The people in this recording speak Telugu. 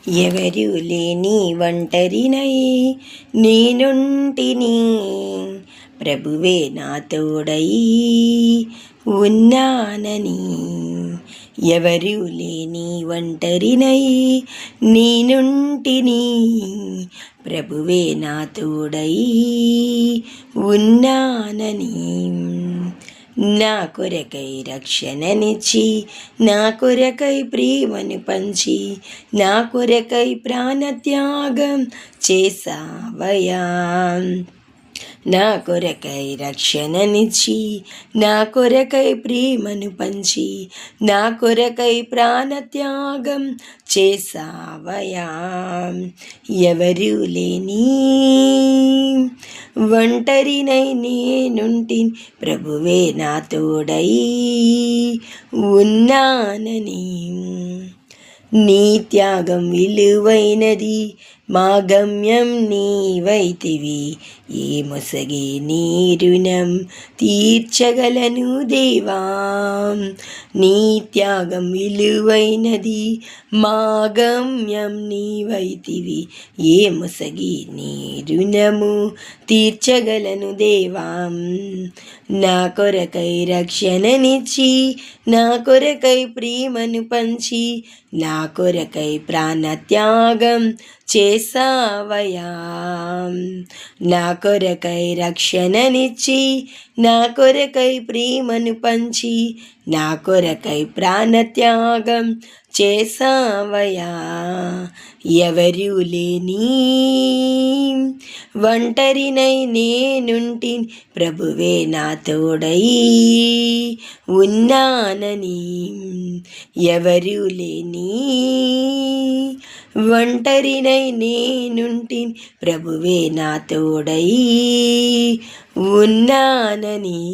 ఎవరు లేని ఒంటరినై నేనుంటిని, ప్రభువే నా తోడై ఉన్నానని. ఎవరు లేని ఒంటరినై నేనుంటిని, ప్రభువే నా తోడై ఉన్నానని. నా కొరకై రక్షణనిచ్చి, నా కొరకై ప్రేమను పంచి, నా కొరకై ప్రాణత్యాగం చేసావయా. నా కొరకై రక్షణనిచ్చి, నా కొరకై ప్రేమను పంచి, నా కొరకై ప్రాణత్యాగం చేసావయా. ఎవరు లేని ఒంటరినై నేనుంటిని, ప్రభువే నా తోడై ఉన్నానని. నీ త్యాగం విలువైనది, మా గమ్యం నీవైతివి. ఏ మొసగే నీ రుణం తీర్చగలను దేవా. నీ త్యాగం విలువైనది, మా గమ్యం నీవైతివి. ఏ మొసగి నీ రుణము తీర్చగలను దేవా. నా కొరకై రక్షణనిచ్చి, నా కొరకై ప్రేమను పంచి, నా కొరకై ప్రాణత్యాగం చేసావయా. నా కొరకై రక్షణనిచ్చి, నా కొరకై ప్రేమను పంచి, నా కొరకై ప్రాణత్యాగం చేసావయా. ఎవరు లేని ఒంటరినై నేనుంటిని, ప్రభువే నా తోడై ఉన్నానని. ఎవరు లేని ఒంటరినై నేనుంటిని, ప్రభువే నా తోడై ఉన్నానని.